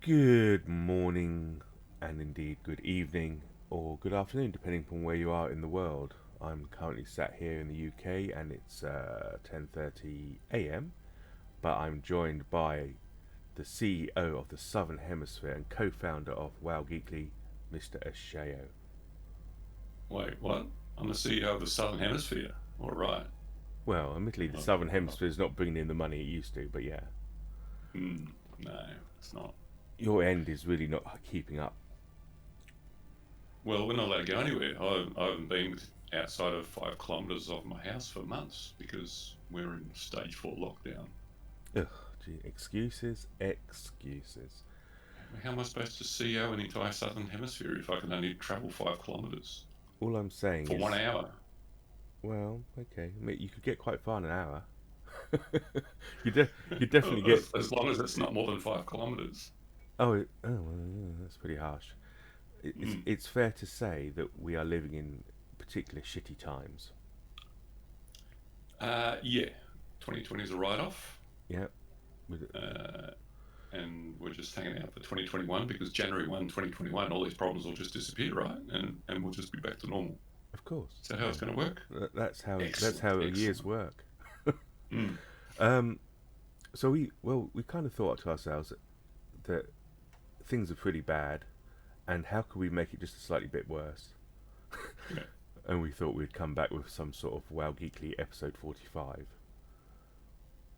Good morning, and indeed good evening, or good afternoon, depending upon where you are in the world. I'm currently sat here in the UK, and it's 10:30 a.m. But I'm joined by the CEO of the Southern Hemisphere and co-founder of WoWGeekly, Mr. Ashayo. Wait, what? I'm the CEO of the Southern Hemisphere. All right. Well, admittedly, the Oh, Southern Hemisphere is not bringing in the money it used to, but yeah, no, it's not. your end is really not keeping up. Well, we're not allowed to go anywhere. I haven't been outside of 5 kilometres of my house for months because we're in stage 4 lockdown. Ugh, gee, excuses, excuses. How am I supposed to CEO an entire Southern Hemisphere if I can only travel 5 kilometres All I'm saying for one is, hour? well, okay, I mean, you could get quite far in an hour. you de- you definitely get. As long as it's not more than 5 kilometres. Well, yeah, that's pretty harsh. It's Mm. it's fair to say that we are living in particularly shitty times. Yeah, 2020 is a write off. Yeah, with, Uh, and we're just hanging out for 2021 because January 1, 2021, all these problems will just disappear, right? And we'll just be back to normal. of course. Is that how it's going to work? That's how years Excellent. work. Mm. Um, so we kind of thought to ourselves that things are pretty bad, and how could we make it just a slightly bit worse? Yeah. And we thought we'd come back with some sort of Wow Geekly episode 45,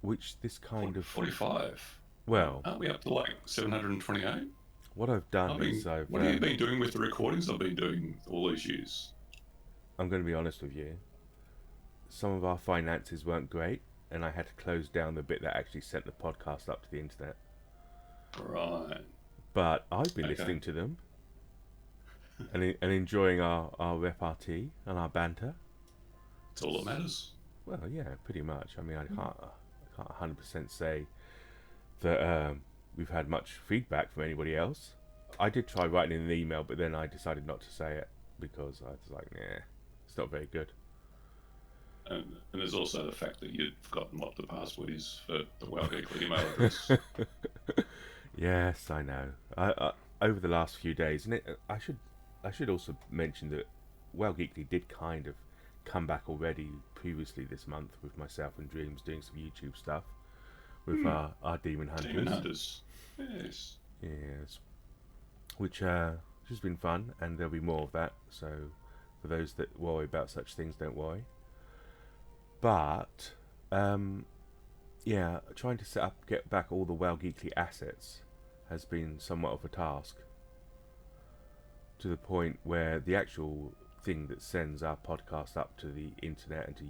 which this kind of 45. well, Aren't we up to like 728? what I've I done is mean, I've what have you been doing with the recordings I've been doing all these years? I'm going to be honest with you. Some of our finances weren't great, and I had to close down the bit that actually sent the podcast up to the internet. Right. But I've been Okay. listening to them and enjoying our repartee and our banter. It's all that matters. Well, yeah, pretty much. I mean, I can't 100% say that we've had much feedback from anybody else. I did try writing in an email, but then I decided not to say it because I was like, nah, it's not very good. And there's also the fact that you've forgotten what the password is for the WoWGeekly email address. Yes, I know. Over the last few days, and I should also mention that Well Geekly did kind of come back already previously this month with myself and Dreams doing some YouTube stuff with our Demon Demon Hunters. Hunters. Yes. Yes, which has been fun, and there'll be more of that. So for those that worry about such things, don't worry. But yeah, trying to get back all the Well Geekly assets has been somewhat of a task. To the point where the actual thing that sends our podcast up to the internet and to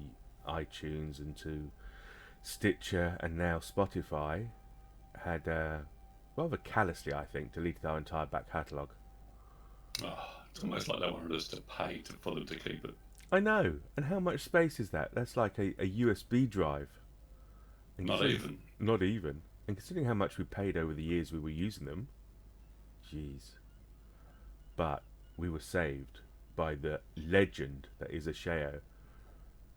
iTunes and to Stitcher and now Spotify had rather callously, I think, deleted our entire back catalogue. Oh, it's almost like they wanted us to pay for them to keep it. I know, and how much space is that? That's like a USB drive. And Not even. not even. And considering how much we paid over the years we were using them, jeez. But we were saved by the legend that is Ashayo,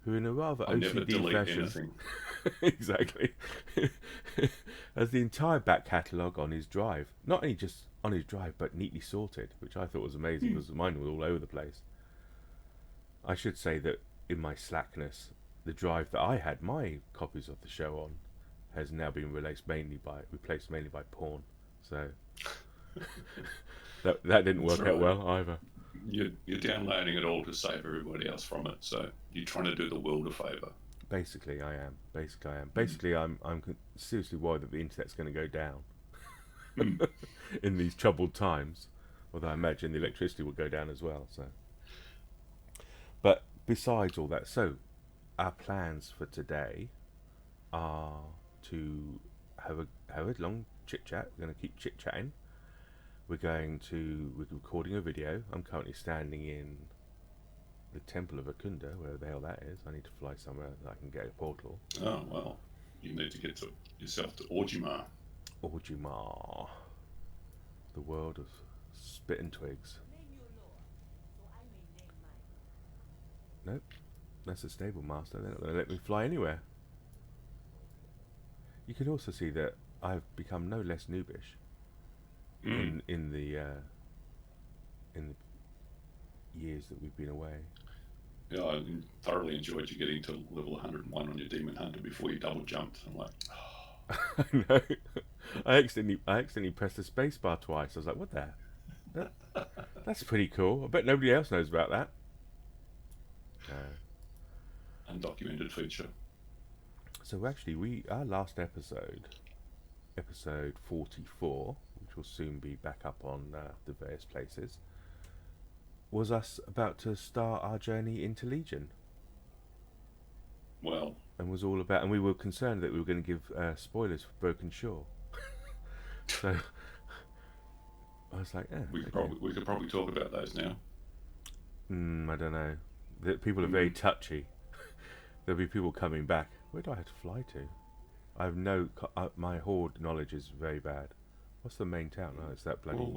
who in a rather I'll never OCD delete fashion, anything. exactly, has the entire back catalogue on his drive. Not only just on his drive, but neatly sorted, which I thought was amazing Hmm. because mine was all over the place. I should say that in my slackness, the drive that I had my copies of the show on has now been replaced mainly by porn. So that didn't That's work out right. well either. You're downloading it all to save everybody else from it. So you're trying to do the world a favour. Basically, I am. Mm. Basically, I'm seriously worried that the internet's going to go down Mm. in these troubled times. Although I imagine the electricity will go down as well. So, but besides all that, so our plans for today are to have a long chit chat. We're going to keep chit chatting. We're recording a video. I'm currently standing in the Temple of Akunda, wherever the hell that is. I need to fly somewhere that I can get a portal. Oh well, you need to get yourself to Orgrimmar. Orgrimmar, the world of spit and twigs. Nope, that's a stable master. They're not going to let me fly anywhere. You can also see that I've become no less noobish. in the years that we've been away. Yeah, I thoroughly enjoyed you getting to level 101 on your Demon Hunter before you double jumped. I'm like, I know. I accidentally pressed the spacebar twice. I was like, what the? That's pretty cool. I bet nobody else knows about that. undocumented feature. So actually, our last episode 44, which will soon be back up on the various places, was us about to start our journey into Legion. Well, And we were concerned that we were going to give spoilers for Broken Shore. So I was like, we could probably talk about those now. I don't know. People are very touchy. There'll be people coming back. Where do I have to fly to? I have my horde knowledge is very bad. What's the main town? Oh, it's that bloody. Well,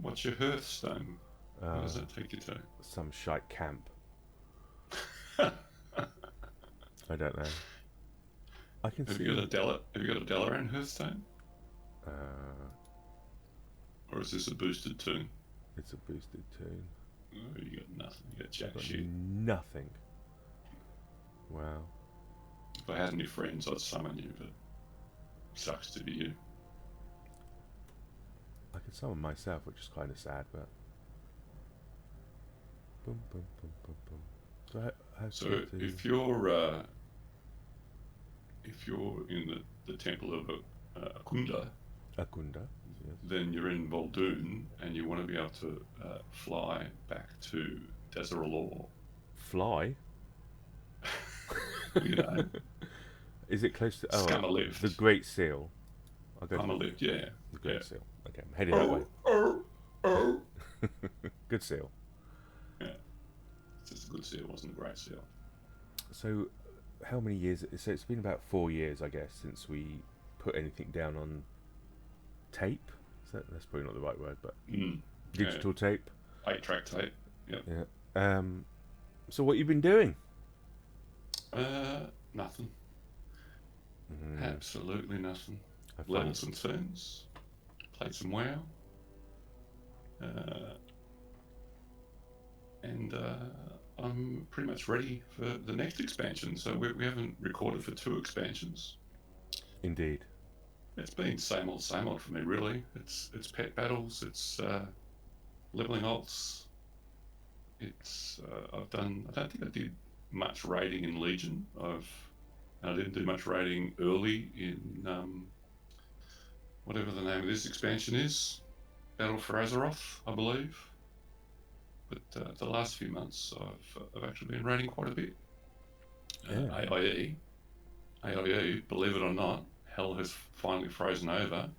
what's your Hearthstone? Where does that take you to? Some shite camp. I don't know. I can Have see. you got a Dalaran Hearthstone? Or is this a boosted tune? It's a boosted tune. Oh, you got nothing. You got jack shit. Nothing. Wow. If I had any friends, I'd summon you, but sucks to be you. I can summon myself, which is kind of sad, but. Boom, boom, boom, boom, boom. So if you're in the temple of Akunda, yes. then you're in Voldoon, and you want to be able to fly back to Desiralor. Fly? You know. Is it close to Scumalift. the Great Seal? I'll go Scumalift, yeah. The Great Seal. Okay, I'm headed that way. Good seal. Yeah. It's just a good seal, wasn't a great seal. So, how many years? So it's been about 4 years, I guess, since we put anything down on tape. That's probably not the right word, but digital tape. 8-track tape. Yep. Yeah. So what you been doing? Nothing. Absolutely nothing. Leveled some turns. Played some WoW. And I'm pretty much ready for the next expansion. So we haven't recorded for 2 expansions. Indeed. It's been same old for me, really. It's pet battles. It's leveling alts. It's I don't think I did much raiding in Legion. I didn't do much raiding early in whatever the name of this expansion is, Battle for Azeroth, I believe. But the last few months, I've actually been raiding quite a bit. AIE, believe it or not, hell has finally frozen over,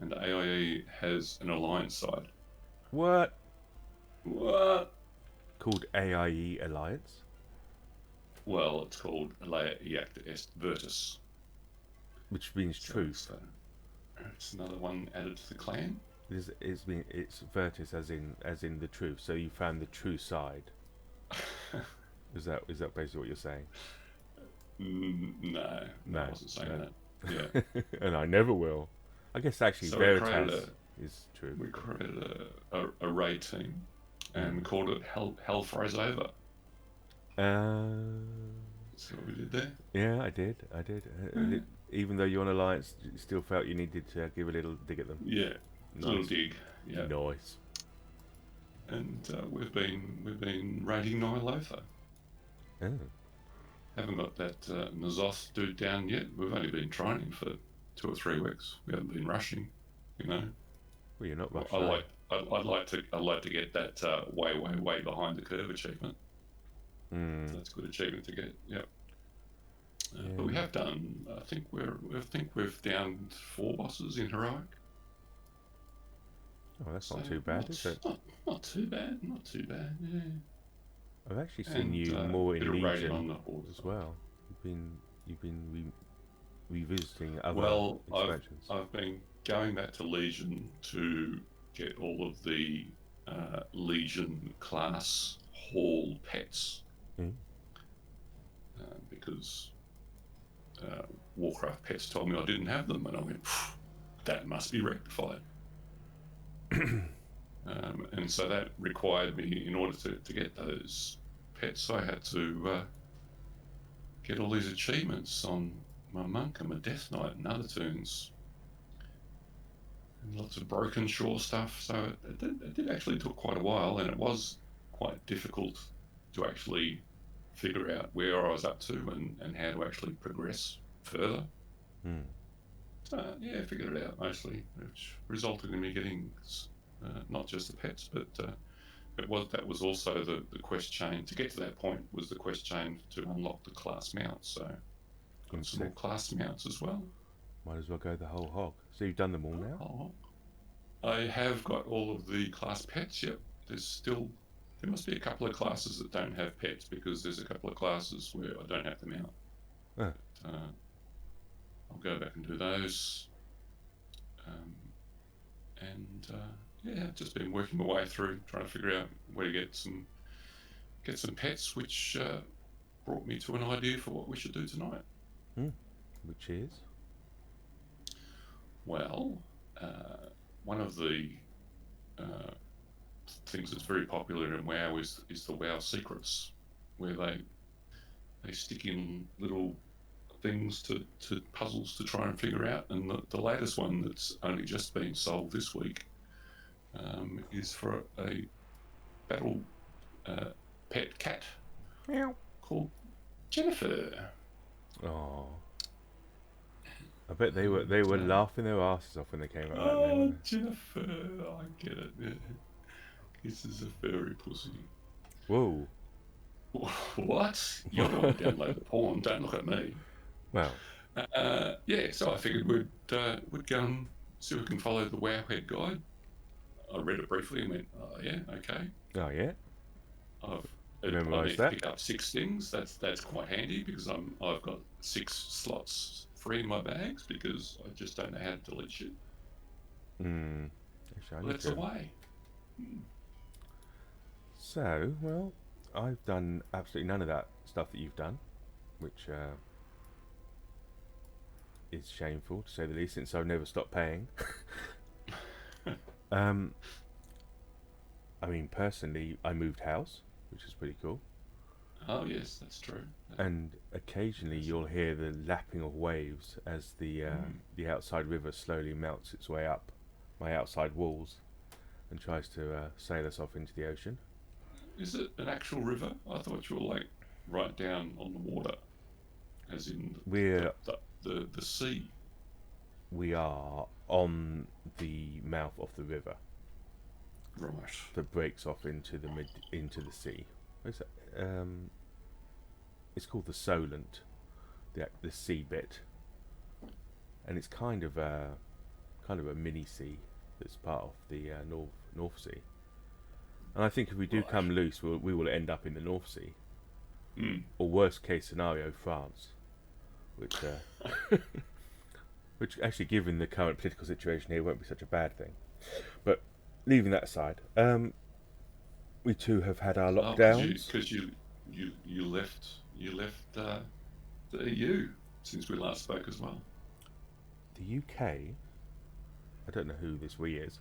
and AIE has an alliance side. What? Called AIE Alliance? Well, it's called Alea Iacta Est Virtus. Which means truth. It's another one added to the clan. It's Virtus as in the truth. So you found the true side. Is that basically what you're saying? No, I wasn't saying that. Yeah. And I never will. I guess actually So Veritas is true. We created a raid team, and we called it Hell Froze Over. See what we did there? Yeah, I did. Even though you're on Alliance, you still felt you needed to give a little dig at them. Yeah, nice. A little dig. Yeah, nice. And we've been raiding Nyalotha. Oh. Haven't got that Nazoth dude down yet. We've only been training for 2 or 3 weeks. We haven't been rushing, you know. Well, you're not rushing. I'd like to get that way behind the curve achievement. That's a good achievement to get. Yep. But we have done. I think we've downed 4 bosses in heroic. Oh, that's not too bad, is it? Not too bad. Not too bad. Yeah. I've actually seen you more in Legion as well. You've been revisiting other expansions. I've been going back to Legion to get all of the Legion class hall pets. Because Warcraft pets told me I didn't have them, and I went, that must be rectified. And so that required me, in order to get those pets, I had to get all these achievements on my Monk and my Death Knight and other tunes. And lots of broken shore stuff. So it did actually took quite a while, and it was quite difficult to actually figure out where I was up to and how to actually progress further. So yeah, I figured it out mostly, which resulted in me getting not just the pets, but that was also the quest chain to get to that point, was the quest chain to unlock the class mounts. So got some more class mounts as well. Might as well go the whole hog. So you've done them all now? Oh, I have got all of the class pets. Yep. There must be a couple of classes that don't have pets, because there's a couple of classes where I don't have them out. Oh. But, I'll go back and do those. Yeah, just been working my way through trying to figure out where to get some pets, which brought me to an idea for what we should do tonight. Which is? Well, one of the things that's very popular in WoW is the WoW secrets, where they stick in little things to puzzles to try and figure out. And the latest one that's only just been solved this week is for a battle pet cat called Jenafur. Oh, I bet they were laughing their asses off when they came out. Oh, Jenafur, I get it. Yeah. This is a furry pussy. Whoa. What? You're the one to download the porn. Don't look at me. Well. Yeah. So I figured we'd go and see if we can follow the Wowhead guide. I read it briefly and went, oh yeah, okay. Oh yeah. I need to pick up 6 things. That's quite handy, because I've got 6 slots free in my bags, because I just don't know how to delete shit. That's a way. So, well, I've done absolutely none of that stuff that you've done, which is shameful to say the least, since I've never stopped paying. I mean, personally, I moved house, which is pretty cool. Oh yes, that's true. And occasionally you'll hear the lapping of waves as the outside river slowly melts its way up my outside walls and tries to sail us off into the ocean. Is it an actual river? I thought you were like right down on the water, as in the sea. We are on the mouth of the river. Right. That breaks off into the sea. It's called the Solent, the sea bit, and it's kind of a mini sea that's part of the North Sea. And I think if we do come loose, we will end up in the North Sea, or worst case scenario, France, which which actually, given the current political situation here, won't be such a bad thing. But leaving that aside, we too have had our lockdowns. Because you left the EU since we last spoke as well. The UK, I don't know who this we is.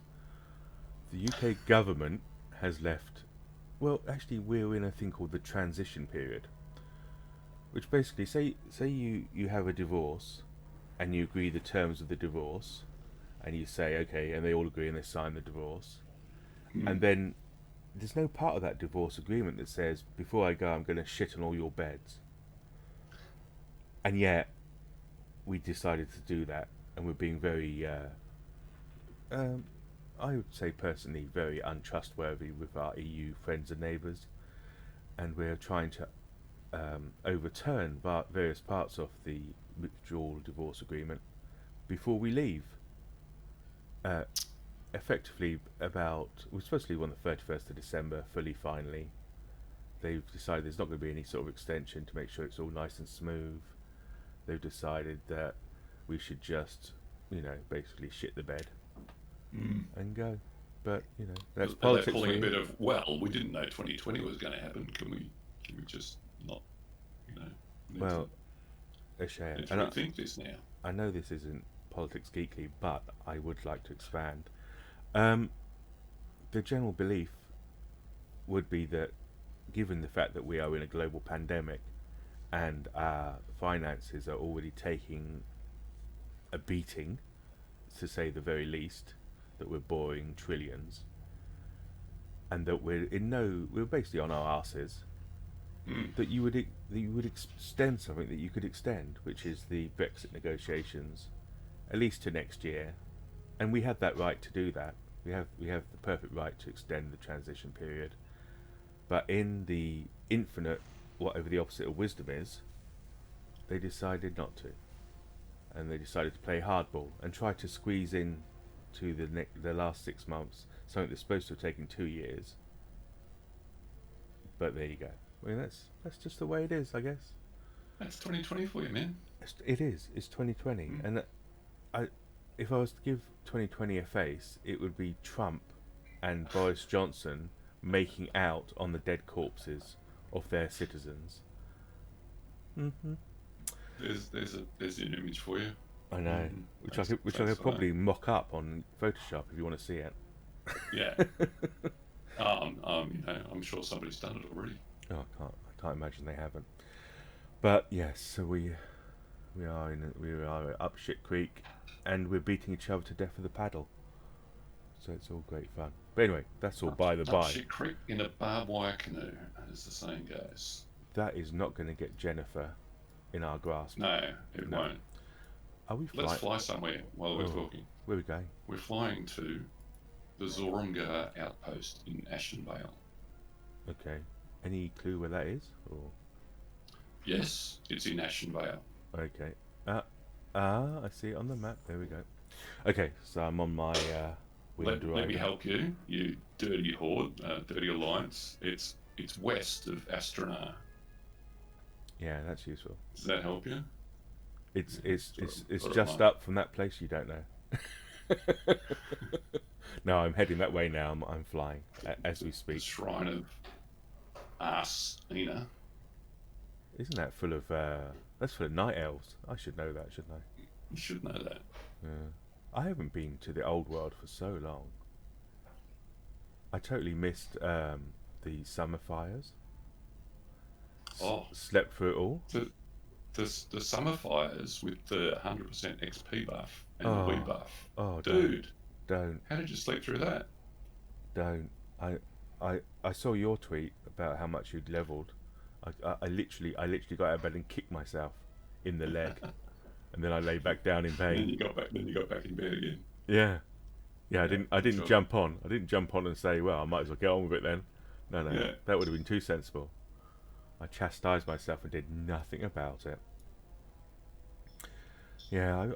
The UK government has left. Well, actually, we're in a thing called the transition period, which basically say you have a divorce, and you agree the terms of the divorce, and you say okay, and they all agree and they sign the divorce, and then there's no part of that divorce agreement that says, before I go, I'm going to shit on all your beds. And yet, we decided to do that, and we're being very, I would say personally, very untrustworthy with our EU friends and neighbours, and we're trying to overturn various parts of the withdrawal divorce agreement before we leave. Effectively, we're supposed to leave on the 31st of December, finally. They've decided there's not going to be any sort of extension to make sure it's all nice and smooth. They've decided that we should just, basically shit the bed and go. But, that's politics. They're pulling a bit of, we didn't know 2020 was going to happen. Can we just not, Well, Ashayo, let's rethink this now. I know this isn't Politics Geekly, but I would like to expand. the general belief would be that, given the fact that we are in a global pandemic and our finances are already taking a beating, to say the very least, that we're borrowing trillions, and that we're basically on our asses, that you would extend something that you could extend, which is the Brexit negotiations, at least to next year, and we have that right to do that. We have the perfect right to extend the transition period, but in the infinite, whatever the opposite of wisdom is, they decided not to, and they decided to play hardball and try to squeeze in to the last 6 months something that's supposed to have taken 2 years. But there you go. I mean, that's just the way it is, I guess. That's 2020 for you, man. It is. It's 2020, and if I was to give 2020 a face, it would be Trump and Boris Johnson making out on the dead corpses of their citizens. There's an image for you. I know, which I could probably mock up on Photoshop if you want to see it. Yeah. I'm sure somebody's done it already. Oh, I can't imagine they haven't. But yes, so we are up shit creek, and we're beating each other to death with a paddle. So it's all great fun. But anyway, that's all by the by. Shit creek in a barbed wire canoe, as the saying goes. That is not going to get Jenafur in our grasp. No, it won't. Are we flying? Let's fly somewhere while we're talking. Where are we going? We're flying to the Zorunga outpost in Ashenvale. Okay. Any clue where that is? Or yes, it's in Ashenvale. Okay. I see it on the map. There we go. Okay, so I'm on my Let me help you, you dirty horde, dirty alliance. It's west of Astranar. Yeah, that's useful. Does that help you? It's just up from that place you don't know. No, I'm heading that way now. I'm flying as we speak. The Shrine of Arsena. Isn't that full of that's full of night elves? I should know that, shouldn't I? You should know that. Yeah. I haven't been to the old world for so long. I totally missed the summer fires. Slept through it all. The summer fires with the 100% XP buff and the Wii buff. Oh, dude. Don't. How did you sleep through that? Don't. I saw your tweet about how much you'd leveled. I literally got out of bed and kicked myself in the leg, and then I lay back down in pain. Then you got back in bed again. Yeah. I didn't jump on. I didn't jump on and say, well, I might as well get on with it then. No. Yeah. That would have been too sensible. I chastised myself and did nothing about it. Yeah,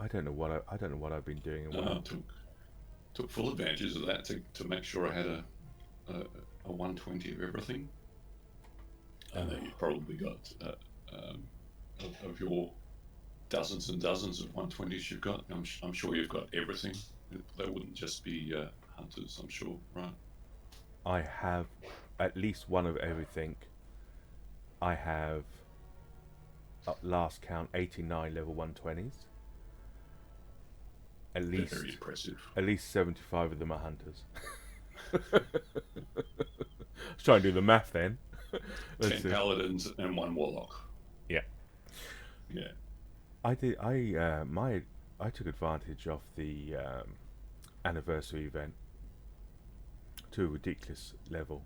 I don't know what I've been doing. And took full advantage of that to make sure I had a 120 of everything. And then you've probably got of your dozens and dozens of 120s you've got. I'm sure you've got everything. They wouldn't just be hunters, I'm sure, right? I have at least one of everything. I have, at last count, 89 level 120s. At least, very impressive. At least 75 of them are hunters. Let's try and do the math then. 10 paladins and 1 warlock. Yeah. Yeah. I took advantage of the anniversary event to a ridiculous level.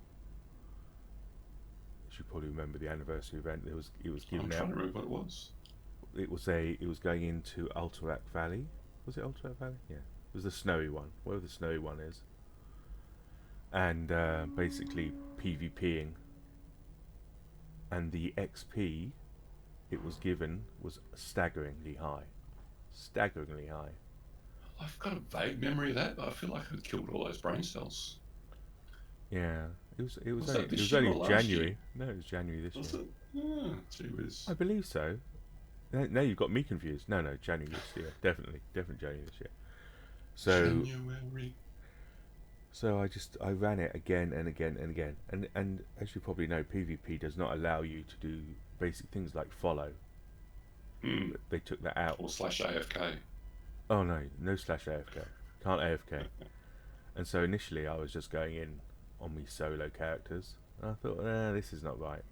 You probably remember the anniversary event. It was given out. I'm trying to remember what it was. It was going into Alterac Valley. Was it Alterac Valley? Yeah. It was the snowy one, wherever the snowy one is. And basically PvPing. And the XP it was given was staggeringly high. Staggeringly high. I've got a vague memory of that, but I feel like it killed all those brain cells. Yeah. It was only January. No, it was January this year. Oh, gee whiz. I believe so. Now you've got me confused. No, January this year. Definitely January this year. So January. So I ran it again and again and again. And as you probably know, PvP does not allow you to do basic things like follow. They took that out. Or /AFK. Oh no /AFK. Can't AFK. And so initially I was just going in on me solo characters, and I thought, this is not right.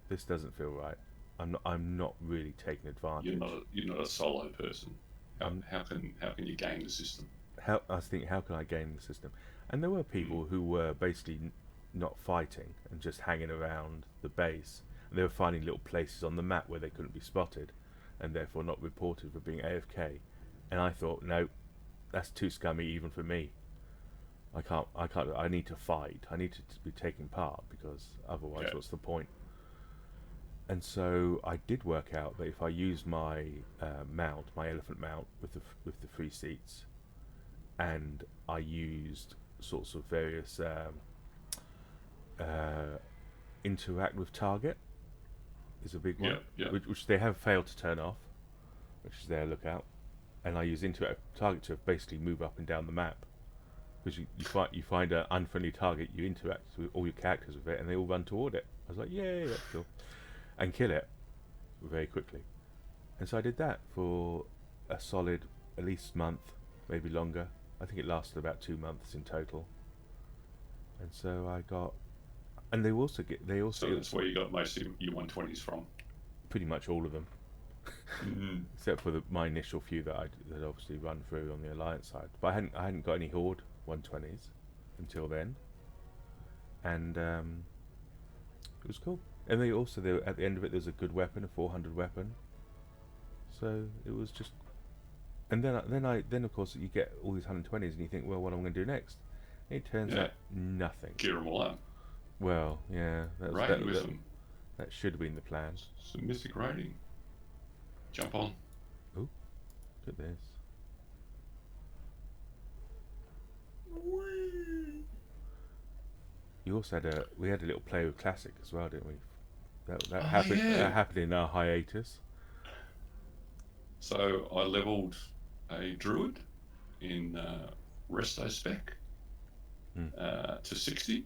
This doesn't feel right. I'm not really taking advantage. You're not a solo person. How, I'm how can how can you game the system? how I was thinking, how can I game the system? And there were Mm. people who were basically not fighting and just hanging around the base, and they were finding little places on the map where they couldn't be spotted, and therefore not reported for being AFK. And I thought, no, that's too scummy even for me. I can't. I need to fight. I need to be taking part, because otherwise, Yeah. what's the point? And so I did work out that if I used my mount, my elephant mount with the free seats, and I used sorts of various uh, interact with target is a big one, Yeah. Yeah. which they have failed to turn off, which is their lookout. And I use interact with target to basically move up and down the map, because you find an unfriendly target, you interact with all your characters with it, and they all run toward it. I was like, yay, that's cool, and kill it very quickly. And so I did that for a solid at least month, maybe longer. I think it lasted about 2 months in total. And so I got, and they also So that's where you got most of your 120s from. pretty much all of them, Mm. except for my initial few that I that obviously run through on the alliance side. But I hadn't got any horde 120s until then, and it was cool. And they also at the end of it there was a good weapon, a 400 weapon. So it was just, and then of course you get all these 120s and you think, well, what am I going to do next? It turns Yeah. out nothing. Gear them all up. Well, yeah, Raid with them. that should have been the plan. Some mythic raiding. Jump on. Ooh, look at this. You also we had a little play with classic as well, didn't we? That happened. Yeah. That happened in our hiatus. So I leveled a druid in resto spec to 60.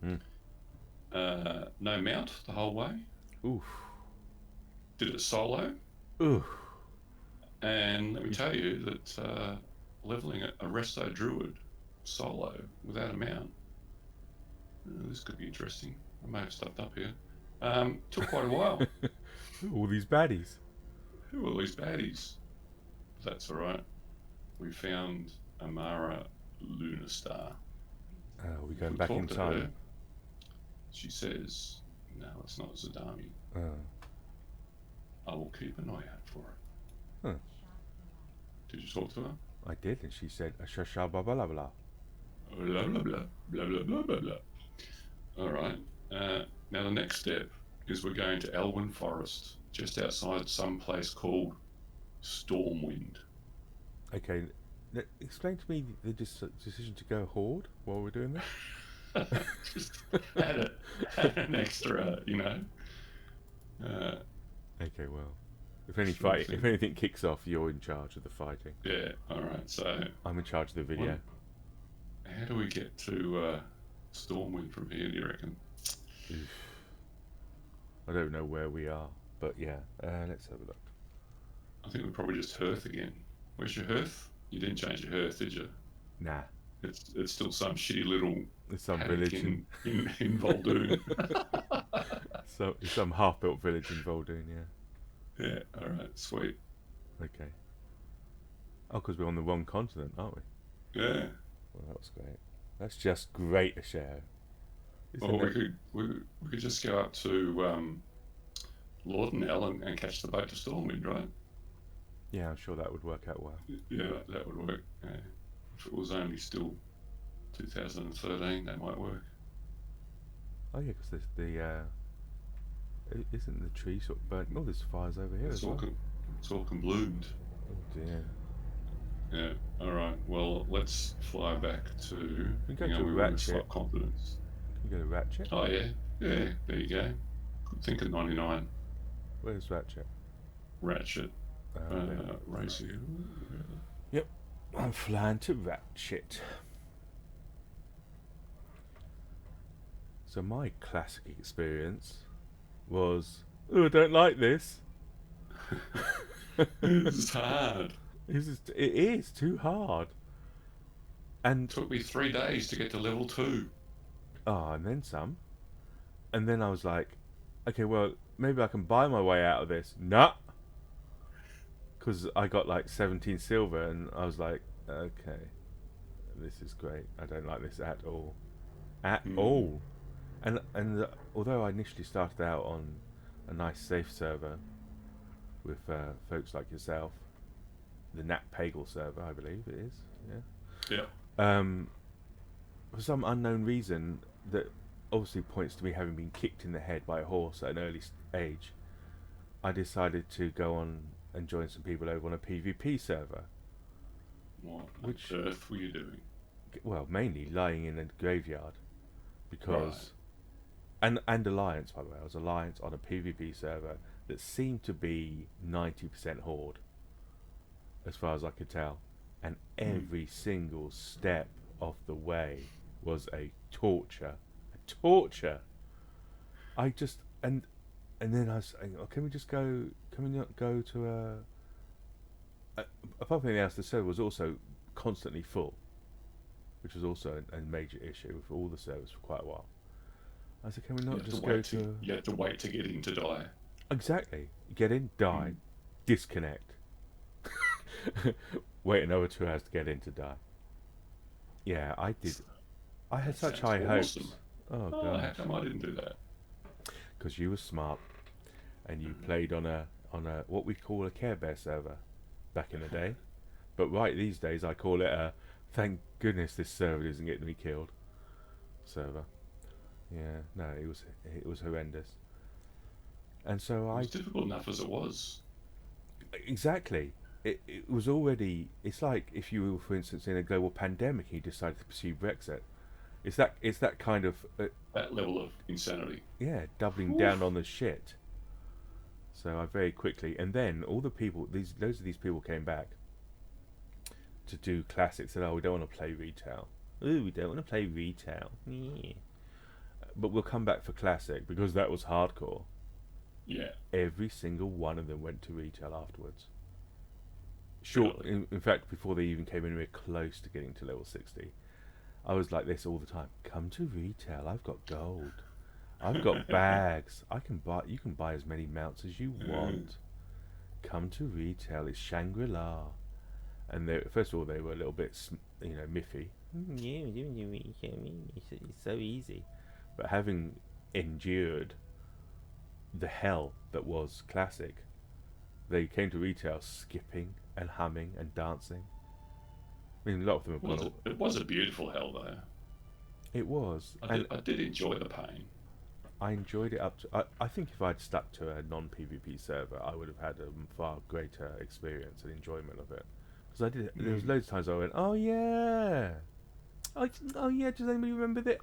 Mm. No mount the whole way. Oof. Did it solo. Oof. And let me tell you that leveling a resto druid solo without a mount, this could be interesting. I may have stuffed up here. Took quite a while. All these baddies. Who are all these baddies? That's all right. We found Amara Lunastar. Oh, we're going We back in talked to her. time. She says, "No, it's not Zadami. Oh. I will keep an eye out for it." Huh. Did you talk to her? I did, and she said, "Ashasha blah blah blah." Blah blah blah blah blah blah blah blah. All right. Now the next step is we're going to Elwyn Forest, just outside some place called Stormwind. Okay, explain to me the decision to go horde while we're doing this. Just add an extra, you know. Okay, well, if Sure thing. if anything kicks off, you're in charge of the fighting. Yeah. All right. So I'm in charge of the video. how do we get to Stormwind from here? Do you reckon? Oof. I don't know where we are, but yeah, let's have a look. I think we're probably just Hearth again. Where's your Hearth? You didn't change your Hearth, did you? Nah, It's still some shitty little it's some paddock village in Voldoon. so it's some half-built village in Voldoon. Yeah. Yeah. All right. Sweet. Okay. Oh, because we're on the wrong continent, aren't we? Yeah. Well, that was great. That's just great, Ashayo. Well, we could just go up to Lordnell and catch the boat to Stormwind, right? Yeah, I'm sure that would work out well. Yeah, that would work. Yeah. If it was only still 2013, that might work. Oh yeah, because isn't the tree sort of burnt? Oh, there's fires over here as well. It's all bloomed. Oh dear. Yeah. All right. Well, let's fly back to. We go hang on, to we were Ratchet. Slot confidence. Can you go to Ratchet? Oh yeah. Yeah. There you go. Think of 99. Where's Ratchet? Ratchet. There. Racy. Yep, I'm flying to Ratchet. So my classic experience was, oh, I don't like this. It's hard. It is too hard. And Took me 3 days to get to level 2. and then some. And then I was like, okay, well, maybe I can buy my way out of this. Nah, because I got like 17 silver, and I was like, okay, this is great. I don't like this at all, at Mm. all. And although I initially started out on a nice safe server with folks like yourself, the Nat Pagel server, I believe it is. Yeah. Yeah. For some unknown reason that obviously points to me having been kicked in the head by a horse at an early age, I decided to go on and join some people over on a PvP server. What on Which, earth were you doing? well, mainly lying in a graveyard Right. because, and Alliance, by the way, I was Alliance on a PvP server that seemed to be 90% Horde, as far as I could tell, and Mm. every single step of the way was a torture, a torture. I just and then I was saying, oh, can we just go? Can we not go to a apart from anything else, the server was also constantly full, which was also a major issue for all the servers for quite a while. I said, can we You not have to just go wait to to you have to wait to get in to die. exactly get in, die, Mm. disconnect, wait another 2 hours to get in to die. Yeah, I did. I had That such sounds high awesome. hopes. Oh Oh, how gosh, come I didn't do that? because you were smart and you played on a what we call a Care Bear server back in the day. But right these days, I call it a thank goodness this server isn't getting me killed server. Yeah, no, it was horrendous. And so It I was difficult enough as it was. exactly it was already. It's like if you were, for instance, in a global pandemic, and you decided to pursue Brexit. It's that kind of That level of insanity. yeah, doubling down Oof. on the shit. So I very quickly, and then all the people, loads of these people came back to do classics. Said, "Oh, we don't want to play retail. Ooh, we don't want to play retail. Yeah. But we'll come back for classic because that was hardcore." Yeah. Every single one of them went to retail afterwards. Short, Really. in fact, before they even came anywhere close to getting to level 60, I was like this all the time. Come to retail. I've got gold. I've got bags. I can buy. You can buy as many mounts as you want. Come to retail. It's Shangri-La. And first of all, they were a little bit, miffy. It's so easy. But having endured the hell that was classic, they came to retail skipping and humming and dancing. I mean, a lot of them have Was gone. it? It was a beautiful hell though. It was, I and did. I did enjoy the pain. I enjoyed it up to. I think if I'd stuck to a non-PvP server, I would have had a far greater experience and enjoyment of it. Because I did. There was Mm. loads of times I went, "Oh yeah, oh yeah." Does anybody remember that?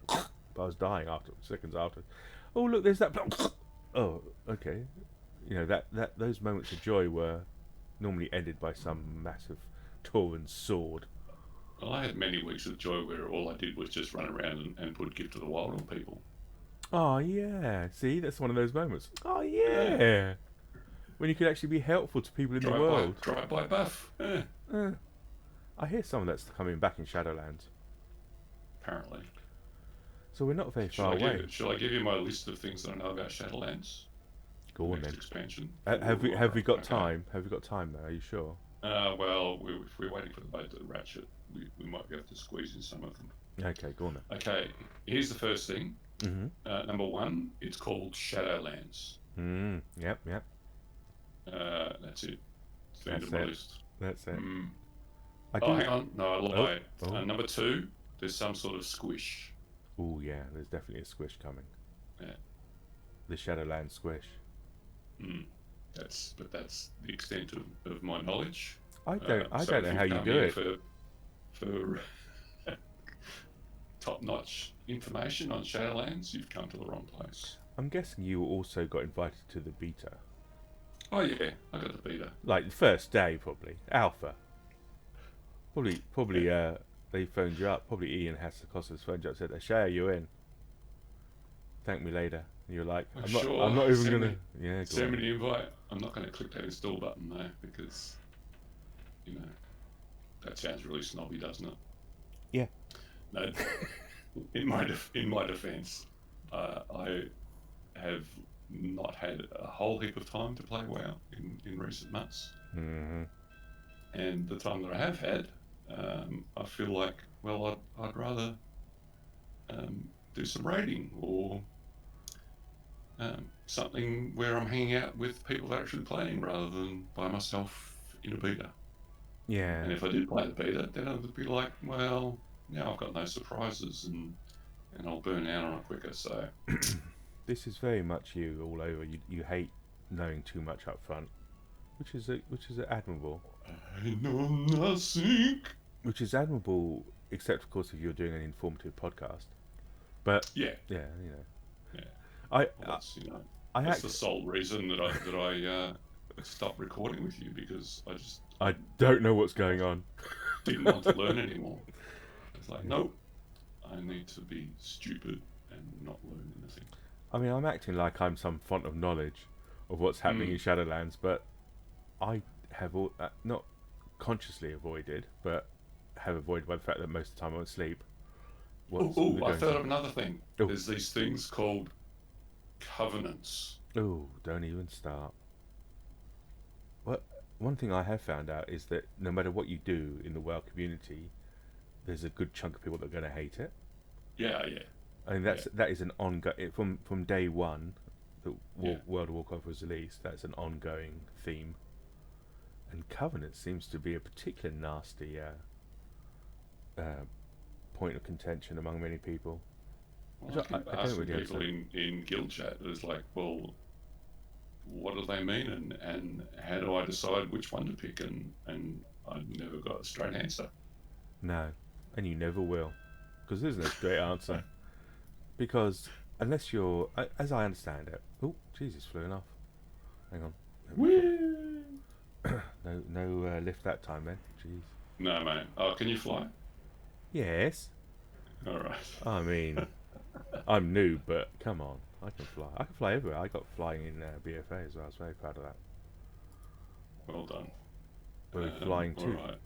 But I was dying after seconds after. Oh look, there's that. Oh, okay. That those moments of joy were normally ended by some massive Tauren sword. Well, I had many weeks of joy where all I did was just run around and put gift of the wild on people. Oh yeah. See, that's one of those moments. Oh Yeah. yeah. When you could actually be helpful to people in the world. Drive by buff. Yeah. Uh, I hear some of that's coming back in Shadowlands. Apparently. So we're not very far away. Shall I give you my list of things that I know about Shadowlands? The Go on next then. expansion. Have we got Okay. time? Have we got time though? Are you sure? Well, if we're waiting for the boat to ratchet, we might be able to squeeze in some of them. Okay, go on Okay, here's the first thing. then. Number one, it's called Shadowlands. Yep. That's it. It's the end That's of my it. list. That's it. Mm. I Oh, do. hang on. No, I Oh, lied. oh. Number two, there's some sort of squish. Oh yeah. There's definitely a squish coming. Yeah. The Shadowland squish. Mm. That's the extent of my knowledge. I don't So know if how you've you come do here it. for top-notch information on Shadowlands, you've come to the wrong place. I'm guessing you also got invited to the beta. Oh yeah, I got the beta. Like the first day, probably alpha. Probably. Yeah. They phoned you up. Probably Ian Hassakostas phoned you up and said, "Ashayo, you in? Thank me later." And you're like, I'm "I'm not. sure. I'm not even gonna." Yeah, go Send me on. the invite. I'm not going to click that install button though because, you know, that sounds really snobby, doesn't it? Yeah. No, in my defence, I have not had a whole heap of time to play WoW in recent months, Mm-hmm. and the time that I have had, I feel like, well, I'd rather do some raiding or something where I'm hanging out with people that are actually playing rather than by myself in a beta. Yeah. And if I did play the beta, then I would be like, well, now I've got no surprises and I'll burn out on it quicker. So This is very much you all over. You hate knowing too much up front, which is admirable. I know nothing. Which is admirable, except of course if you're doing an informative podcast. But Yeah, yeah, yeah. I Well, I, I that's the actually sole reason that I stopped recording with you because I I don't know what's going on. didn't want to learn anymore. It's like, Yeah. nope, I need to be stupid and not learn anything. I mean, I'm acting like I'm some font of knowledge of what's happening in Mm. Shadowlands, but I have not consciously avoided, but have avoided by the fact that most of the time I'm asleep. What's the I goings thought on? of another thing. Oh, There's these things called covenants. oh, don't even start. What? One thing I have found out is that no matter what you do in the WoW community, there's a good chunk of people that are going to hate it. Yeah, yeah, I mean, yeah, that is an ongoing from day one. The yeah. World of Warcraft was released. That's an ongoing theme, and Covenant seems to be a particular nasty uh, point of contention among many people. Well, I Which keep I don't asking really people understand. in guild chat. It's like, well, what do they mean, and how do I decide which one to pick? And I never got a straight answer. No, and you never will, because there's no straight answer. Because unless you're, as I understand it, oh Jesus, flew enough. Hang on, let me fly. Whee! No lift that time then. Jeez. No, mate. Oh, can you fly? Yes, All right. I mean I'm new, but come on, I can fly. I can fly everywhere. I got flying in BFA as well. I was very proud of that. Well done. We're flying All too. right.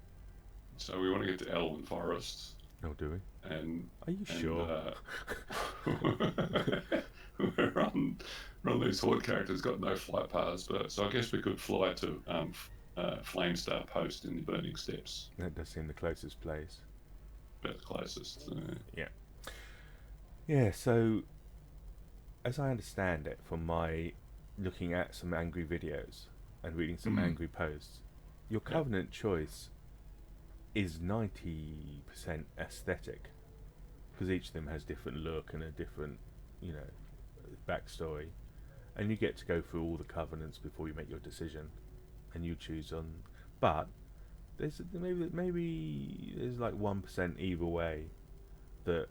So we want to get to Elven Forest, No, do we? and Are you and sure? we're on these horde characters got no flight paths, but so I guess we could fly to Flamestar Post in the Burning Steppes. That does seem the closest place. About the closest. Yeah. Yeah. So, as I understand it, from my looking at some angry videos and reading some Mm, angry posts, your yeah. Covenant choice is 90% aesthetic, because each of them has different look and a different, you know, backstory, and you get to go through all the covenants before you make your decision, and you choose on. But there's maybe there's like 1% either way that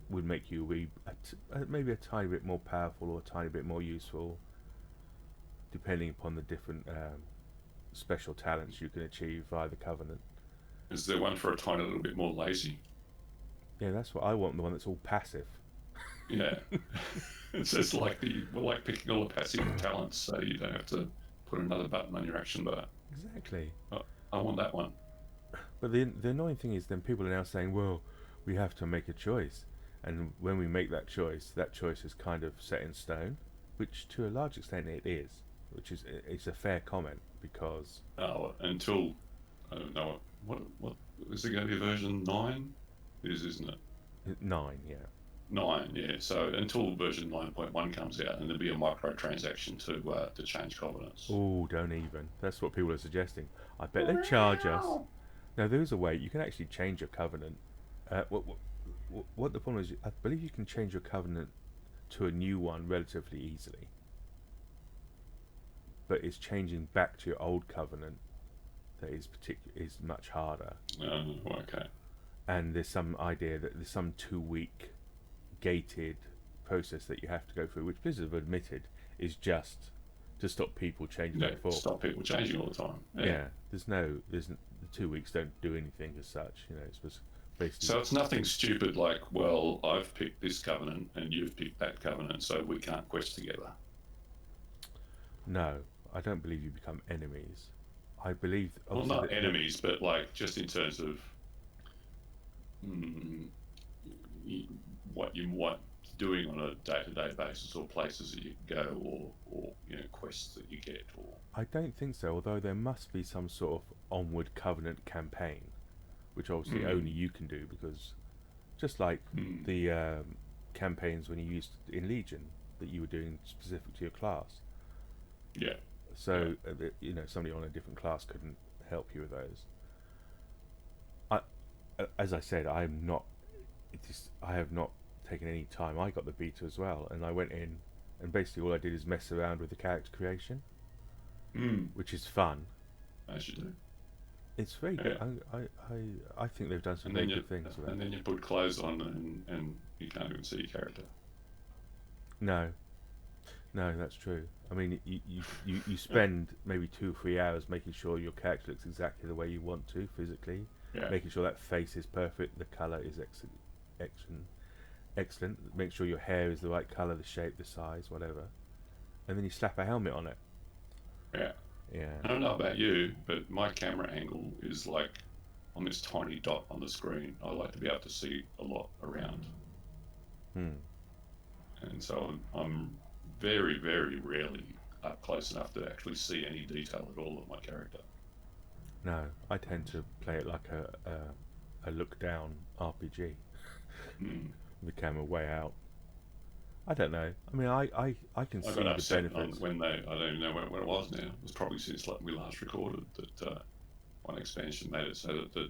would make you maybe a tiny bit more powerful or a tiny bit more useful, depending upon the different special talents you can achieve via the covenant. Is there one for a tiny little bit more lazy? Yeah, that's what I want. The one that's all passive. Yeah. It's just like like picking all the passive talents, so you don't have to put another button on your action bar. Exactly. Oh, I want that one. But the annoying thing is, then people are now saying, well, we have to make a choice, and when we make that choice is kind of set in stone, which to a large extent it is, which is it's a fair comment because Oh, until I don't know what is it going to be version 9? It is, isn't it? 9, yeah. 9, yeah. So until version 9.1 comes out, and there'll be a microtransaction to change covenants. Oh, don't even. That's what people are suggesting. I bet they charge us. Now there is a way you can actually change your covenant. What the problem is? I believe you can change your covenant to a new one relatively easily, but it's changing back to your old covenant that is much harder. Okay. And there's some idea that there's some 2 week gated process that you have to go through, which Blizzard have admitted is just to stop people changing Yeah, their form. stop people changing all the time. Yeah, the 2 weeks don't do anything as such. It's just basically. So it's nothing stupid like, well, I've picked this covenant and you've picked that covenant, so we can't quest together. No, I don't believe you become enemies. I believe Well, not enemies, but like just in terms of mm, what you might be doing on a day-to-day basis, or places that you can go, or quests that you get, or I don't think so, although there must be some sort of Onward Covenant campaign, which obviously only mm, you can do because just like mm, the campaigns when you used in Legion that you were doing specific to your class. yeah, yeah, So somebody on a different class couldn't help you with those. I, as I said, I'm not. I have not taken any time. I got the beta as well, and I went in, and basically all I did is mess around with the character creation, mm, which is fun. as you do, It's very good. yeah. I think they've done some And very then you good things with that. and then you put clothes on, and you can't even see your character. No, no, that's true. I mean, you spend maybe 2 or 3 hours making sure your character looks exactly the way you want to physically, Yeah, making sure that face is perfect, the color is excellent, excellent. Make sure your hair is the right color, the shape, the size, whatever, and then you slap a helmet on it. yeah. Yeah. I don't know about you, but my camera angle is like on this tiny dot on the screen. I like to be able to see a lot around, Hmm. and so I'm very, very rarely up close enough to actually see any detail at all of my character. No, I tend to play it like a look down RPG, Mm. with the camera way out. I don't know. I mean, I can I got see the upset on benefits. when they. I don't even know when it was now. It was probably since like we last recorded that one expansion made it so that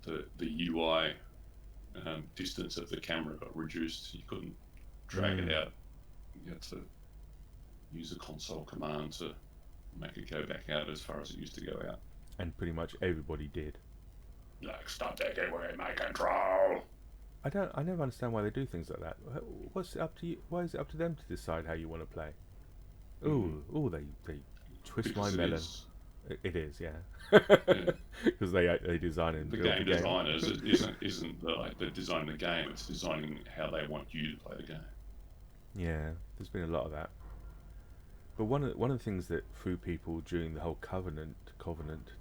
the UI distance of the camera got reduced. You couldn't drag it Mm. out. You had to use a console command to make it go back out as far as it used to go out. And pretty much everybody did. Like, stop taking away my control. I never understand why they do things like that. What's it up to you? Why is it up to them to decide how you want to play? Mm. They twist my Because it melon. is. It is, yeah, Yeah. because they design and The build the game game. designers isn't like they're designing the game. It's designing how they want you to play the game. Yeah, there's been a lot of that. But one of the things that threw people during the whole covenant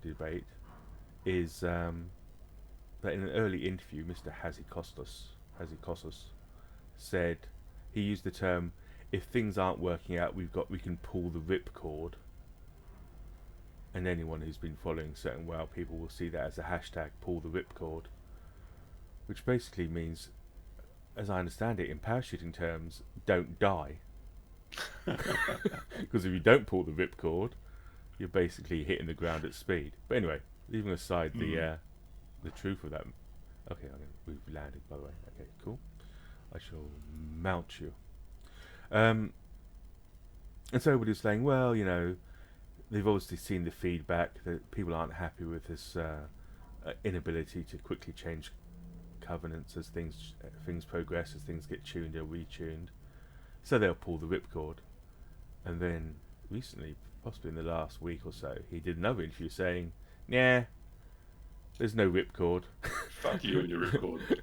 debate is that in an early interview, Mr. Hazikostas said he used the term, "If things aren't working out, we can pull the ripcord." And anyone who's been following certain WoW people will see that as a hashtag, "pull the ripcord," which basically means, as I understand it, in parachuting terms, don't die. Because if you don't pull the ripcord, you're basically hitting the ground at speed. But anyway, leaving aside Mm. the truth of that. Okay, we've landed, by the way. Okay, cool. I shall mount you. Um, and so everybody was saying, well, they've obviously seen the feedback that people aren't happy with this inability to quickly change covenants as things progress, as things get tuned or retuned. So they'll pull the ripcord. And then recently, possibly in the last week or so, he did another interview saying, "Nah, there's no ripcord." Fuck you and your ripcord.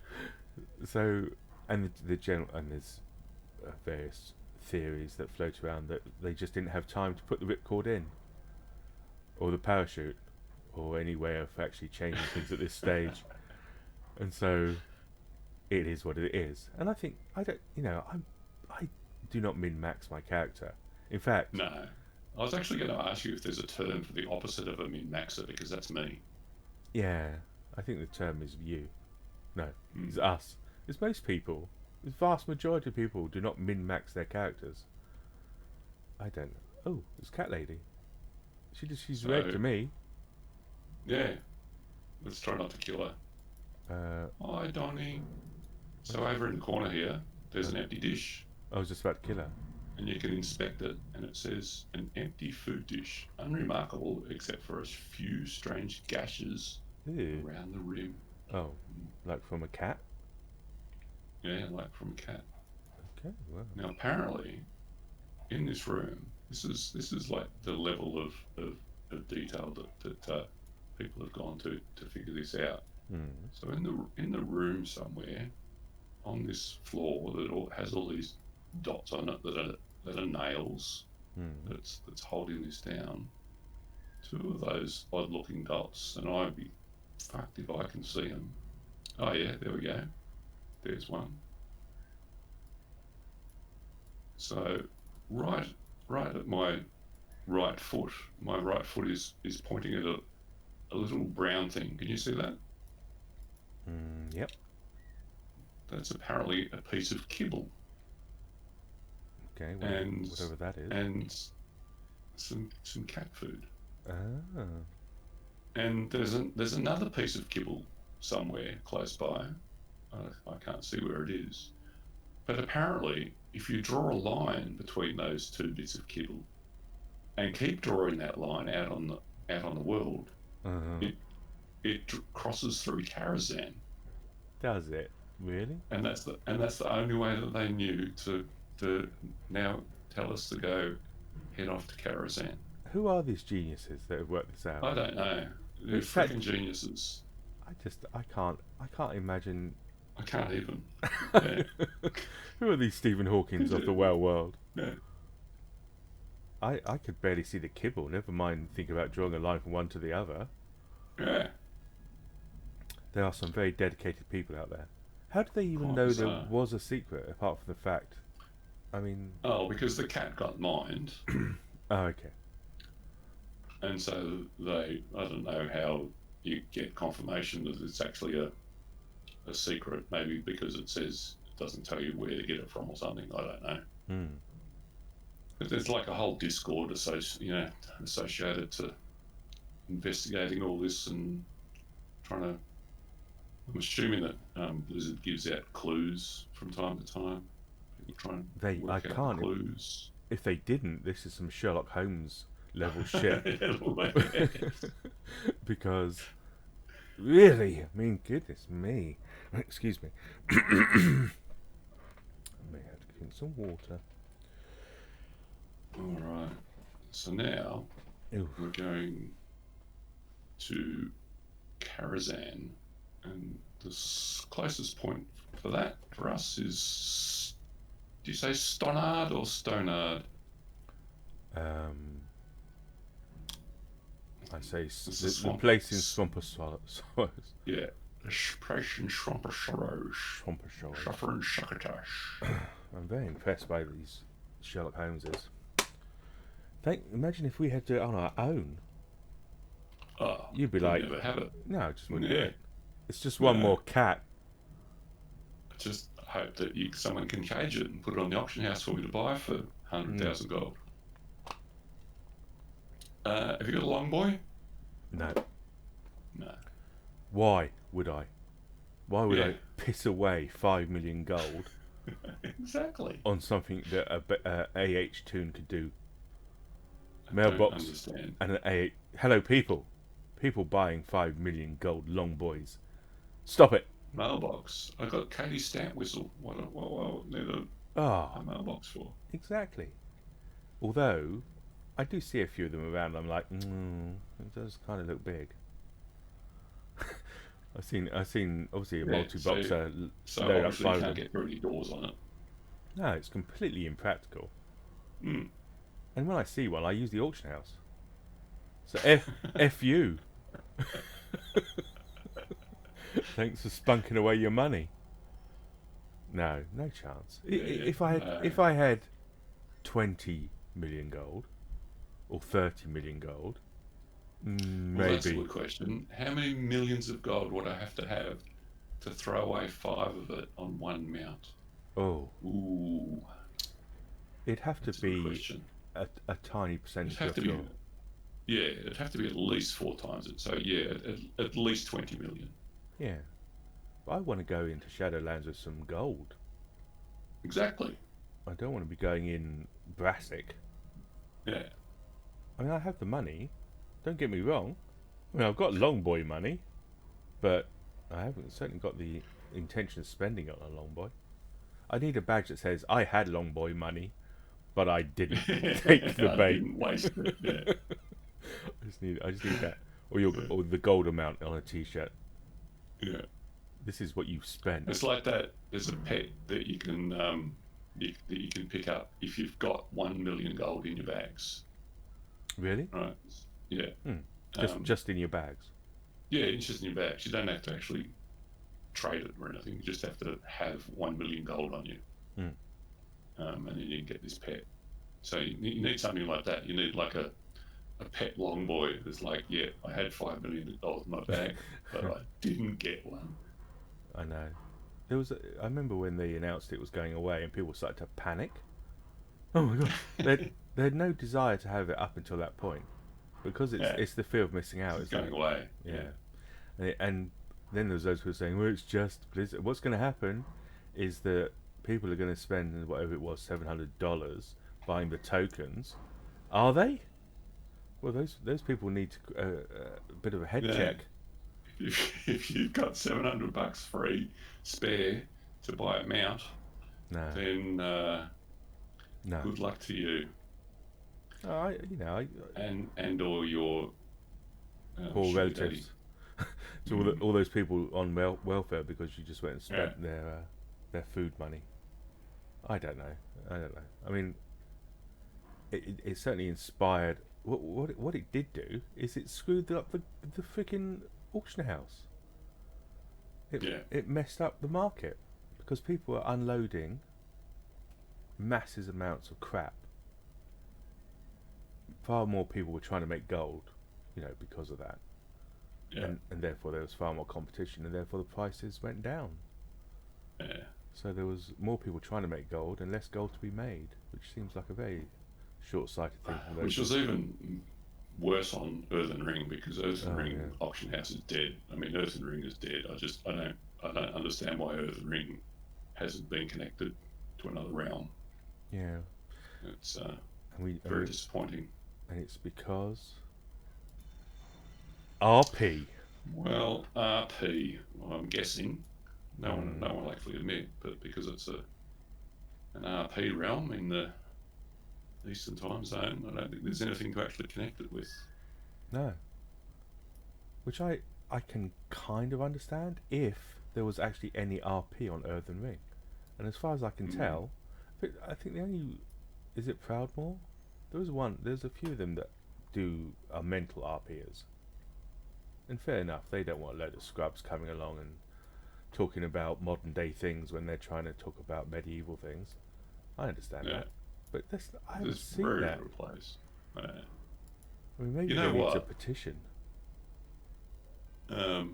So, and the general, and there's various theories that float around that they just didn't have time to put the ripcord in, or the parachute, or any way of actually changing things at this stage. And so, it is what it is. And I think I don't, I do not min max my character. In fact, No. I was actually going to ask you if there's a term for the opposite of a min maxer, because that's me. yeah, I think the term is you. No, it's Mm. us. It's most people. The vast majority of people do not min max their characters. I don't know. Oh, it's Cat Lady. She's red So, to me. yeah, let's try not to kill her. Uh, Hi, Donnie. So, over in the corner here, there's an empty dish, I was just about to kill her. and you can inspect it, and it says an empty food dish. Unremarkable, except for a few strange gashes Ew. around the rim. Oh, like from a cat? Yeah, like from a cat. Okay, well. Now, apparently, in this room, this is like the level of detail that people have gone to figure this out. Hmm. So in the room somewhere on this floor that has all these dots on it that are nails Hmm. that's holding this down. Two of those odd looking dots, and I'd be fucked if I can see them. Oh yeah, there we go. There's one. So right, right at my right foot, is pointing at a little brown thing. Can you see that? Yep. That's apparently a piece of kibble. Okay, and whatever that is. and some cat food. Ah. And there's another piece of kibble somewhere close by. I can't see where it is. But apparently, if you draw a line between those two bits of kibble and keep drawing that line out on the world, it crosses through Karazhan. Does it really? And that's the only way that they knew to now tell us to go head off to Karazhan. Who are these geniuses that have worked this out? I don't know. They're freaking geniuses. I can't imagine. I can't even. Yeah. Who are these Stephen Hawkings of the WoW world? Yeah. I could barely see the kibble. Never mind think about drawing a line from one to the other. Yeah. There are some very dedicated people out there. How did they even know there was a secret apart from the fact? I mean. Oh, because the cat got mined. Oh, okay. And so I don't know how you get confirmation that it's actually a secret. Maybe because it doesn't tell you where to get it from or something. I don't know. But there's like a whole Discord associated to investigating all this and trying to. I'm assuming that Blizzard gives out clues from time to time. People try and work out clues. If they didn't, this is some Sherlock Holmes level shit. Because, really, I mean, goodness me. Excuse me. I may have to drink some water. Alright. So now we're going to Karazhan. And the closest point for that for us is, do you say Stonard or Stonard? I say the place in Swampersaurus. Yeah, the place in Swampersaurus. Shuffer and Shuckatash. I'm very impressed by these Sherlock Holmeses. Imagine if we had to do it on our own. Oh, you'd be like, never have it. No, I just wouldn't do it. It's just one more cat. I just hope that someone can cage it and put it on the auction house for me to buy for 100,000 gold. Have you got a long boy? No. No. Why would I? Why would I piss away 5 million gold? Exactly. On something that a AH Toon could do. Mailbox and an AH. Hello, people. People buying 5 million gold long boys. Stop it. Mailbox. I got Katie's stamp whistle. What need a mailbox for? Exactly. Although, I do see a few of them around. I'm like, it does kind of look big. I've seen obviously a multi-boxer. So obviously you can't get through any doors on it. No, it's completely impractical. And when I see one, I use the auction house. So F you. Thanks for spunking away your money. No chance. If I had 20 million gold or 30 million gold, maybe. Well, that's a good question. How many millions of gold would I have to throw away 5 of it on one mount? Oh. Ooh. It'd have to be a tiny percentage of your... Yeah, it'd have to be at least 4 times it. So yeah, at least 20 million. Yeah. But I want to go into Shadowlands with some gold. Exactly. I don't want to be going in Brassic. Yeah. I mean, I have the money. Don't get me wrong. I mean, I've got long boy money, but I haven't certainly got the intention of spending it on a long boy. I need a badge that says I had long boy money, but I didn't take the bait. I didn't waste it. Yeah. I just need that, or the gold amount on a T-shirt. Yeah. This is what you've spent. It's like that. There's a pet that you can pick up if you've got 1 million gold in your bags. Really? Right. Yeah. Just in your bags. Yeah, it's just in your bags. You don't have to actually trade it or anything. You just have to have 1 million gold on you, and then you can get this pet. So you need something like that. You need like a pet long boy that's like, yeah, I had $5 million in my bag, but I didn't get one. I know. I remember when they announced it was going away, and people started to panic. Oh my god! They had no desire to have it up until that point, because it's the fear of missing out. It's going away. Yeah. And then there's those people saying, well, it's just Blizzard. What's going to happen is that people are going to spend whatever it was, $700 buying the tokens. Are they? Well, those people need a bit of a head check. If you've got $700 free spare to buy a mount, then good luck to you. And all your poor relatives. So all those people on welfare because you just went and spent their food money. I don't know. I mean, it certainly inspired. What it did do is it screwed up the freaking auction house. It messed up the market because people were unloading massive amounts of crap. Far more people were trying to make gold, because of that. Yeah. And therefore there was far more competition, and therefore the prices went down. Yeah. So there was more people trying to make gold and less gold to be made, which seems like a very short-sighted thing. Which was even worse on Earthen Ring, because Earthen Ring auction house is dead. I mean, Earthen Ring is dead. I don't understand why Earthen Ring hasn't been connected to another realm. Yeah. It's very disappointing. And it's because RP. Well, RP. I'm guessing. No one will actually admit, but because it's an RP realm in the Eastern Time Zone, I don't think there's anything to actually connect it with. No. Which I can kind of understand if there was actually any RP on Earthen Ring. And as far as I can tell, I think the only... Is it Proudmoore? There's a few of them that are mental RPers. And fair enough, they don't want a load of scrubs coming along and talking about modern day things when they're trying to talk about medieval things. I understand that. But I haven't seen that. Place. I mean, maybe they need a petition. I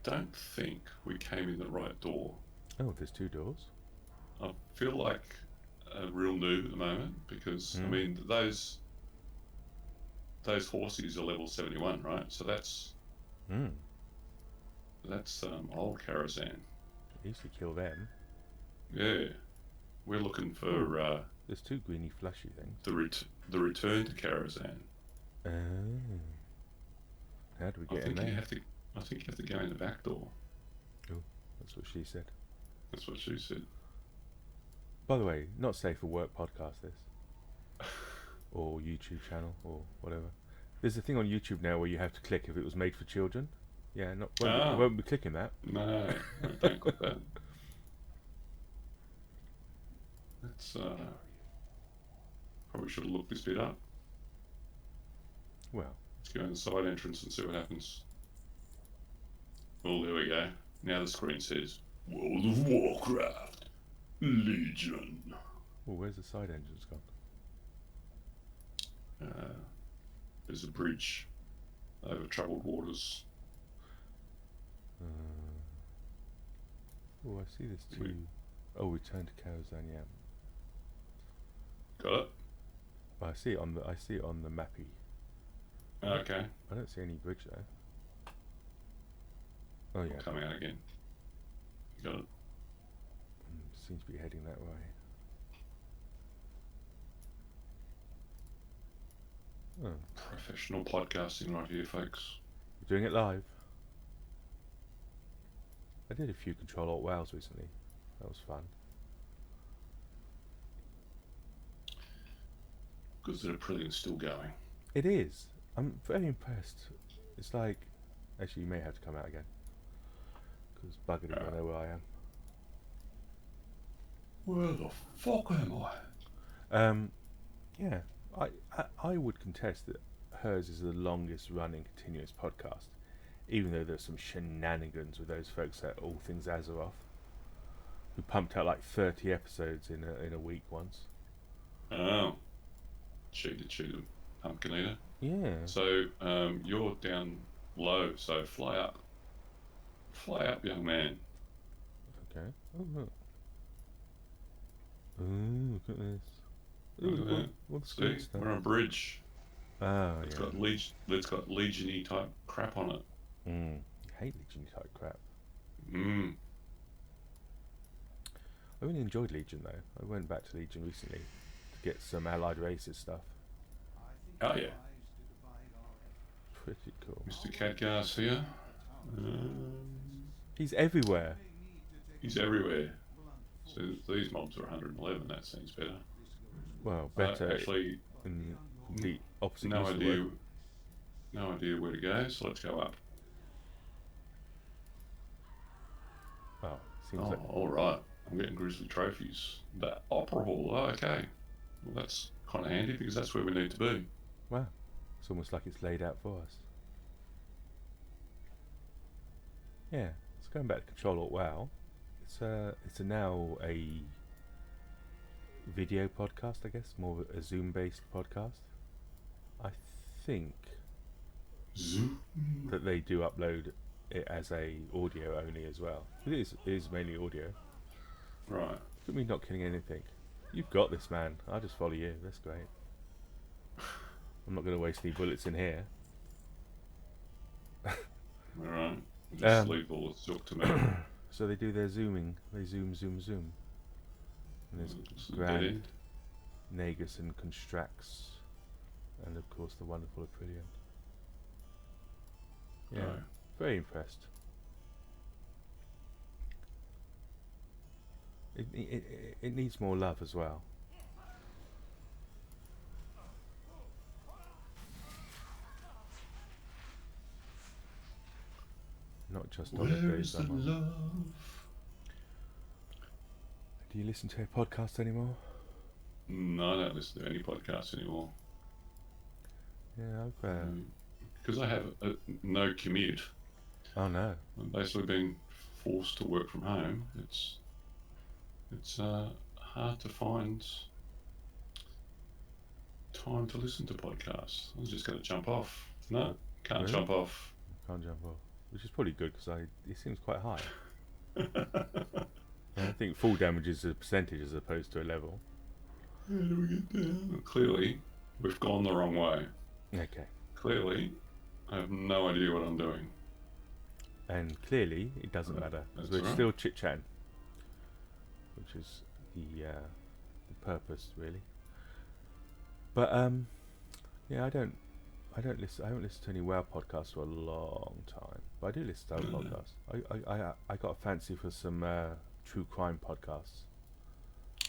don't think we came in the right door. Oh, there's 2 doors. I feel like a real noob at the moment because I mean those horses are level 71, right? So that's old Karazhan. Easily kill them. Yeah, we're looking for there's 2 greeny flashy things. The return to Karazhan. Oh. How do we get in there? I think you have to go in the back door. Oh, that's what she said. That's what she said. By the way, not safe for work podcast this. Or YouTube channel or whatever. There's a thing on YouTube now where you have to click if it was made for children. Yeah, won't be clicking that. No, don't click that. That's probably should have looked this bit up. Well, let's go in the side entrance and see what happens. Well, there we go. Now the screen says World of Warcraft Legion. Well, where's the side entrance gone? There's a bridge over troubled waters. Oh, I see this too. Return to Karazhan, yeah. Got it? I see it on the mappy. Okay. I don't see any bridge though. Oh yeah. Coming out again. You got it? Seems to be heading that way. Oh. Professional podcasting right here, folks. We're doing it live. I did a few Control Alt Wows recently. That was fun. Good that Aprillian's still going. It is. I'm very impressed. It's like... Actually, you may have to come out again. Because buggered it, I know where I am. Where the fuck am I? Yeah. I would contest that hers is the longest running continuous podcast. Even though there's some shenanigans with those folks at All Things Azeroth, who pumped out like 30 episodes in a week once. Oh, cheated, pumpkin eater. Yeah. So you're down low, so fly up, young man. Okay. Oh, look. Ooh, look at this. Look at that. What's See, good stuff? we're on a bridge. Oh, It's yeah. got Legion-y type crap on it. You hate Legion type crap. I really enjoyed Legion though. I went back to Legion recently to get some allied races stuff. Oh yeah. Pretty cool. Mr. Cadgar's here. He's everywhere. He's everywhere. So these mobs are 111. That seems better. Well, better actually, in the opposite. No idea where to go. So let's go up. Oh, seems like. All right. I'm getting grizzly trophies. That opera hall. Oh, okay. Well, that's kind of handy because that's where we need to be. Wow, it's almost like it's laid out for us. Yeah, it's going back to Control Alt WoW. It's now a video podcast, I guess, more of a Zoom-based podcast. I think Zoom. that they do upload it as a audio only as well. It is mainly audio. Right. Look at me not killing anything. You've got this, man. I'll just follow you. That's great. I'm not going to waste any bullets in here. Alright. Just leave all the silk to me. So they do their zooming. They zoom. And there's Grand, Nagus and Constrax. And of course the wonderful Aprillian. Yeah, very impressed. It needs more love as well. Not just on the days I'm on. Love? Do you listen to a podcast anymore? No, I don't listen to any podcasts anymore. Yeah, I've. Because I have no commute. Oh no. I'm basically being forced to work from home. It's hard to find time to listen to podcasts. I was just going to jump off. No, can't Really? jump off. Can't jump off, which is probably good because it seems quite high. I think full damage is a percentage as opposed to a level. How do we get down? Clearly, we've gone the wrong way. Okay. Clearly, I have no idea what I'm doing. And clearly, it doesn't matter because we're still chit-chatting, which is the purpose, really. But yeah, I haven't listened to any WoW podcasts for a long time, but I do listen to other podcasts. I got a fancy for some true crime podcasts.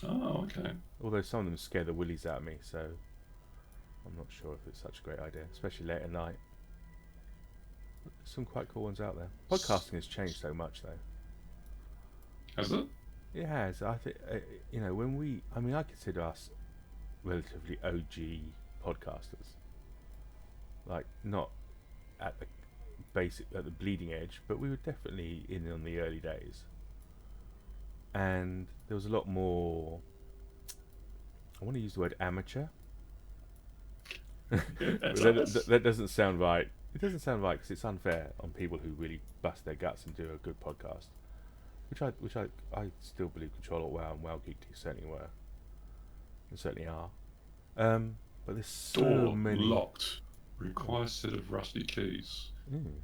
Oh, okay. Although some of them scare the willies out of me, so I'm not sure if it's such a great idea, especially late at night. There's some quite cool ones out there. Podcasting has changed so much, though. Has it? It has. I think I consider us relatively OG podcasters. Like, not at the bleeding edge, but we were definitely in on the early days. And there was a lot more. I want to use the word amateur. That doesn't sound right. It doesn't sound right because it's unfair on people who really bust their guts and do a good podcast, which I still believe Control Alt WoW and WoWGeekly certainly were, and certainly are. But there's so many. Locked. Requires set of rusty keys. Mm.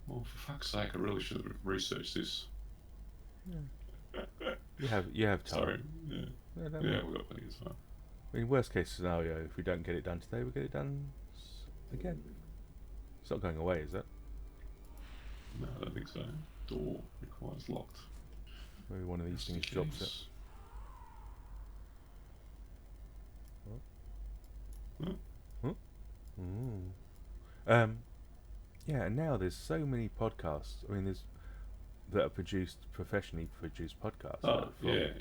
Well, for fuck's sake, I really should have researched this. Yeah. You have time. Sorry. Yeah. No, We've got plenty of time. I mean, worst case scenario, if we don't get it done today, we'll get it done again. It's not going away, is it? No, I don't think so. Door requires locked. Maybe one of these things drops it. Yeah, and now there's so many podcasts. I mean, that are professionally produced podcasts. Oh, yeah.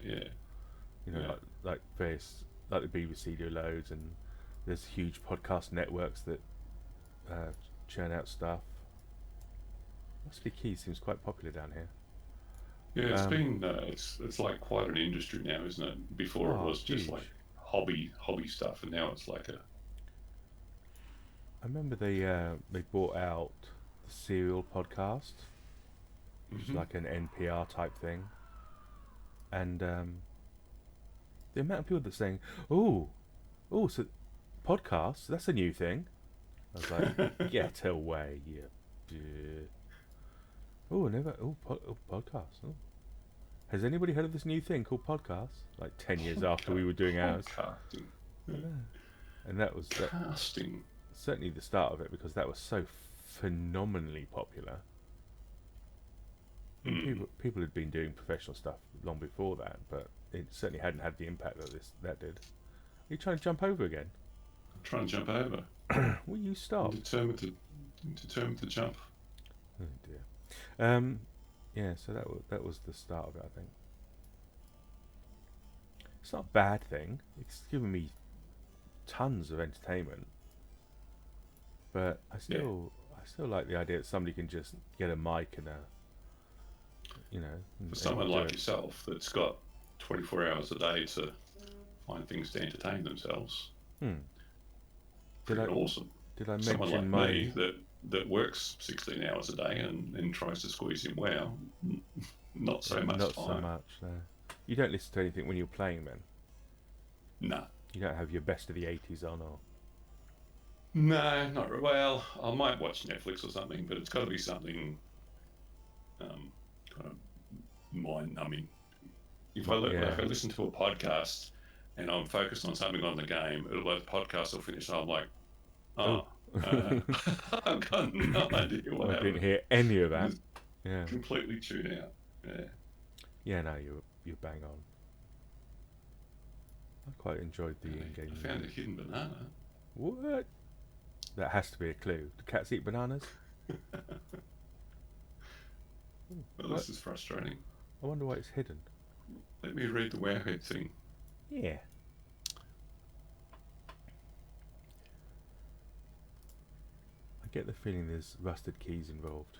You know, like various, like the BBC do loads, and there's huge podcast networks that churn out stuff. Rusty Keys seems quite popular down here. Yeah, it's been it's like quite an industry now, isn't it? Before it Oh, was just like huge. hobby stuff, and now it's like a I remember they bought out the Serial podcast, which is hmm like an NPR type thing, and the amount of people that are saying, "Oh, oh, so podcasts, that's a new thing." I was like, "Get away, you." Oh, never. Podcasts. Oh. Has anybody heard of this new thing called podcasts? Like 10 years after we were doing ours. podcasting. I know. And that was Casting. certainly the start of it because that was so phenomenally popular. I mean, Mm. people had been doing professional stuff long before that, but it certainly hadn't had the impact that did. Are you trying to jump over again? I'm trying to jump over. Will you I'm stop? determined to jump. Oh dear. Um, yeah. So that was the start of it. I think it's not a bad thing. It's given me tons of entertainment, but Yeah. I still like the idea that somebody can just get a mic and a For and someone do like it. yourself that's got 24 hours a day to find things to entertain themselves, Hmm. Did I freaking awesome. did I Someone mention like my me that works 16 hours a day and tries to squeeze in WoW, not so much not so time. much? No. You don't listen to anything when you're playing, then. Nah. You don't have your best of the '80s on, or No, not really. Well, I might watch Netflix or something, but it's got to be something um, kind of mind numbing. If I yeah. listen to a podcast and I'm focused on something on the game, it'll like the podcast will finish and I'm like, Oh. oh, uh, I've got no idea what I didn't happened. hear any of I'm that. just Yeah. completely tuned out. Yeah. Yeah. No, you're bang on. I quite enjoyed the in-game I found a music. hidden banana. What? That has to be a clue. Do cats eat bananas? Well, What? this is frustrating. I wonder why it's hidden. Let me read the Wowhead thing. Yeah. I get the feeling there's rusted keys involved.